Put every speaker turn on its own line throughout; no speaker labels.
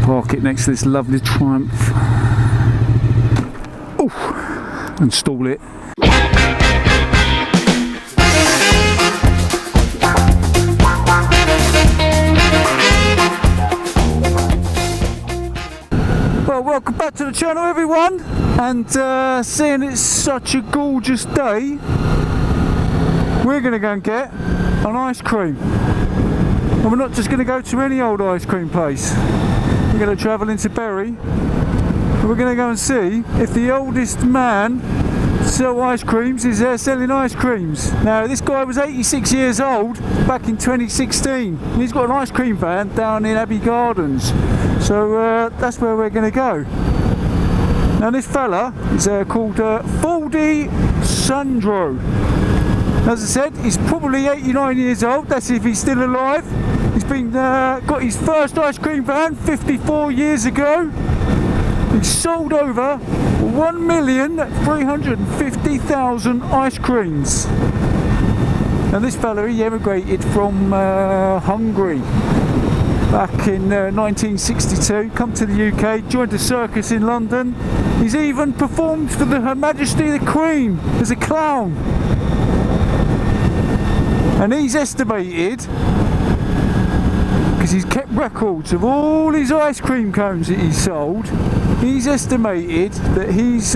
park it next to this lovely Triumph. Oh, install it. Well, welcome back to the channel, everyone, and seeing it's such a gorgeous day, we're going to go and get an ice cream. And we're not just going to go to any old ice cream place. We're going to travel into Bury, and we're going to go and see if the oldest man to sell ice creams is there selling ice creams. Now, this guy was 86 years old back in 2016. And he's got an ice cream van down in Abbey Gardens. So that's where we're going to go. Now, this fella is called Foldi Sandro. As I said, he's probably 89 years old. That's if he's still alive. He's been got his first ice cream van 54 years ago. He's sold over 1,350,000 ice creams. Now, this fella, he emigrated from Hungary back in 1962, come to the UK, joined a circus in London. He's even performed for Her Majesty the Queen as a clown. And he's estimated, because he's kept records of all his ice cream cones that he's sold, he's estimated that he's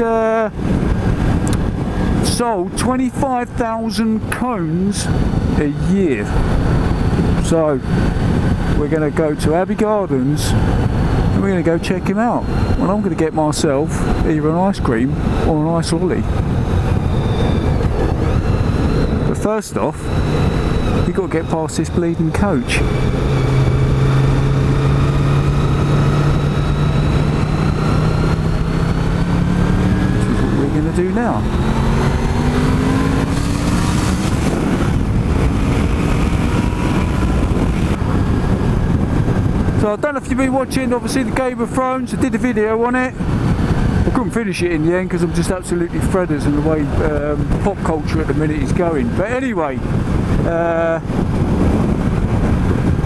sold 25,000 cones a year. So we're going to go to Abbey Gardens and we're going to go check him out. Well, I'm going to get myself either an ice cream or an ice lolly. But first off, you've got to get past this bleeding coach. This is what we're going to do now. So I don't know if you've been watching, obviously, the Game of Thrones. I did a video on it. I couldn't finish it in the end because I'm just absolutely fredders in the way pop culture at the minute is going. But anyway,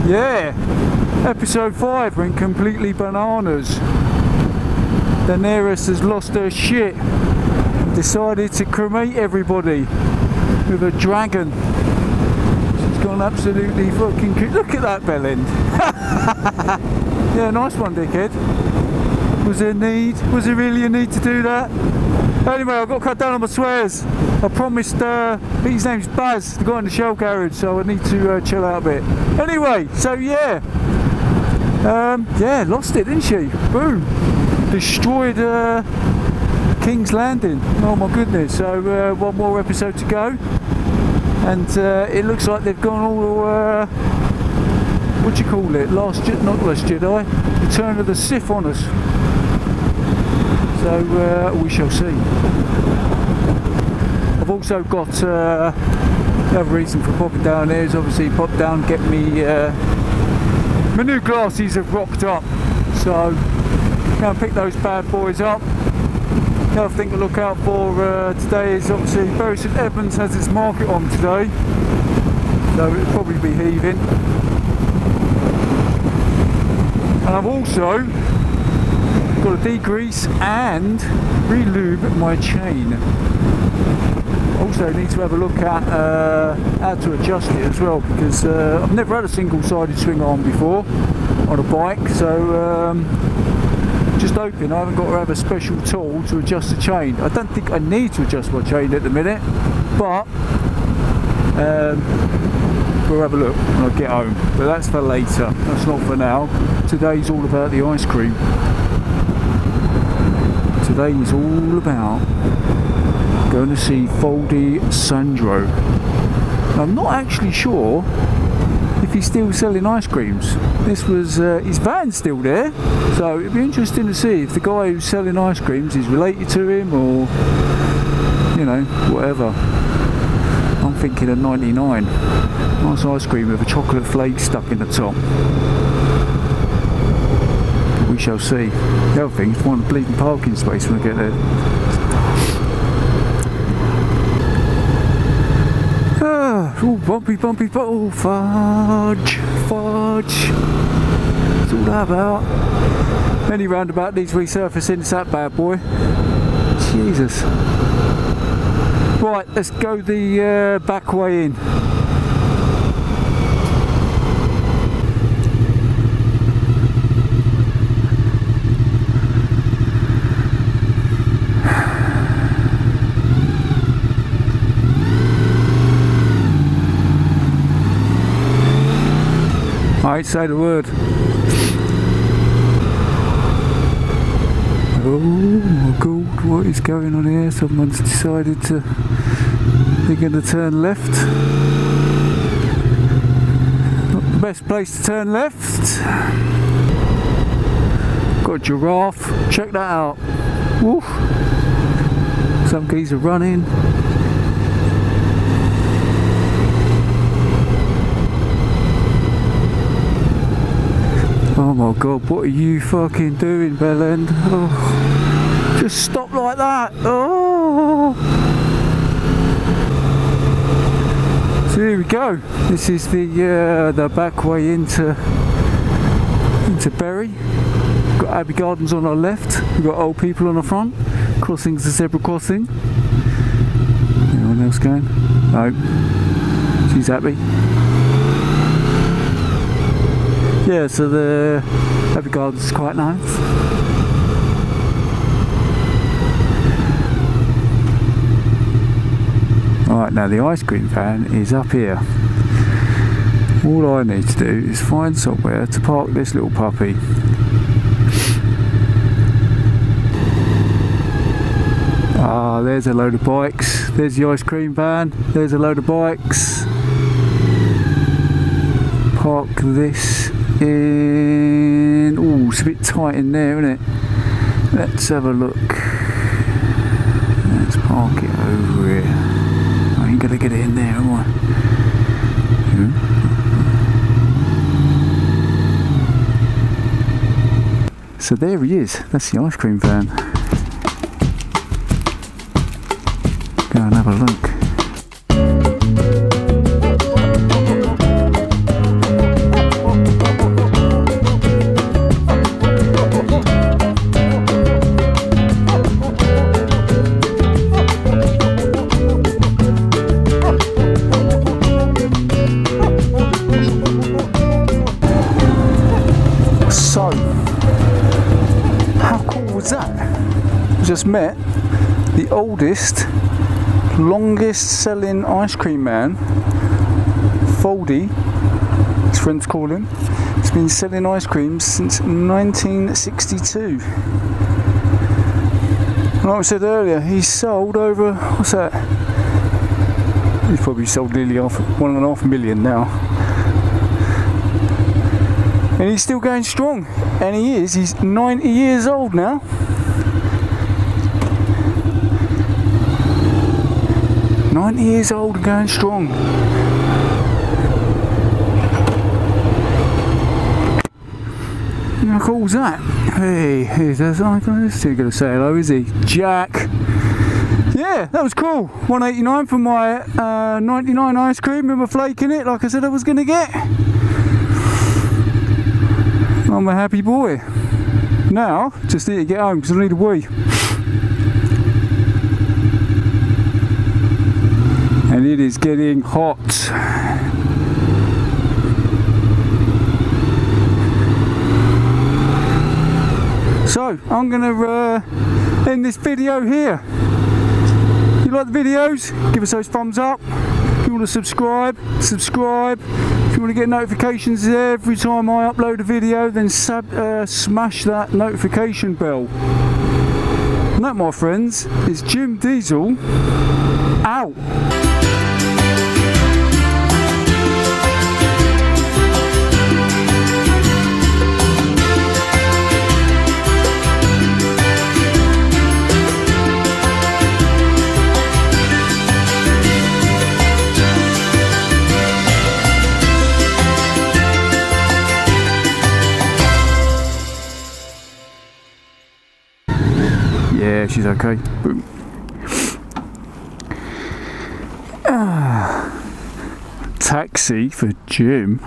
yeah, episode 5 went completely bananas. Daenerys has lost her shit and decided to cremate everybody with a dragon. Gone absolutely fucking cute. Look at that bell end. Yeah, nice one, dickhead. Was there need? Was there really a need to do that? Anyway, I've got to cut down on my swears. I promised, I think his name's Baz, the guy in the shell garage, so I need to chill out a bit. Anyway, so yeah. Yeah, lost it, didn't she? Boom. Destroyed King's Landing. Oh my goodness. So one more episode to go. And it looks like they've gone all, what do you call it? Not Last Jedi, Return of the Sith on us. So we shall see. I've also got the other reason for popping down here is obviously pop down, get me my new glasses have rocked up. So go and pick those bad boys up. The other thing to look out for today is obviously Bury St Edmunds has its market on today, so it'll probably be heaving. And I've also got to degrease and re-lube my chain. Also need to have a look at how to adjust it as well, because I've never had a single-sided swing arm before on a bike, so just hoping I haven't got to have a special tool to adjust the chain. I don't think I need to adjust my chain at the minute, but we'll have a look when I get home. But that's for later, that's not for now. Today's all about the ice cream. Today is all about going to see Foldi Sandro. I'm not actually sure if he's still selling ice creams. This was his van's still there, so it'd be interesting to see if the guy who's selling ice creams is related to him, or you know, whatever. I'm thinking of 99. Nice ice cream with a chocolate flake stuck in the top. We shall see. The other thing is find a bleeding parking space when I get there. Oh, bumpy, oh, fudge. What's all that about? Any roundabout needs resurfacing, it's that bad boy. Jesus. Right, let's go the back way in. I ain't say the word. Oh my god, what is going on here? Someone's decided to, they're going to turn left. Not the best place to turn left. Got a giraffe, check that out. Woof. Some geese are running. Oh my god, what are you fucking doing, Bellend? Oh, just stop like that. Oh. So here we go. This is the back way into Bury. We've got Abbey Gardens on our left. We've got old people on the front. Crossing's the zebra crossing. Anyone else going? No. She's happy. Yeah, so the Abbey Gardens is quite nice. Alright, now the ice cream van is up here. All I need to do is find somewhere to park this little puppy. Ah, there's a load of bikes. There's the ice cream van. There's a load of bikes. Park this in. Oh, it's a bit tight in there, isn't it? Let's have a look. Let's park it over here. I ain't gonna get it in there, am I? So there he is. That's the ice cream van. Go and have a look. Just met the oldest, longest selling ice cream man, Foldi, his friends call him. He's been selling ice cream since 1962. Like I said earlier, he's sold over, what's that? He's probably sold nearly 1.5 million now. And he's still going strong. And he's 90 years old now. Years old and going strong. How cool was that? Hey, he's still going to say hello, is he? Jack. Yeah, that was cool. $1.89 for my 99 ice cream with my flake in it, like I said I was going to get. I'm a happy boy. Now, just need to get home because I need a wee. And it is getting hot. So I'm gonna end this video here. If you like the videos, give us those thumbs up. If you want to subscribe. If you want to get notifications every time I upload a video, then smash that notification bell. And that, my friends, is Jim Diesel out. Yeah, she's okay. Boom. Taxi for Jim.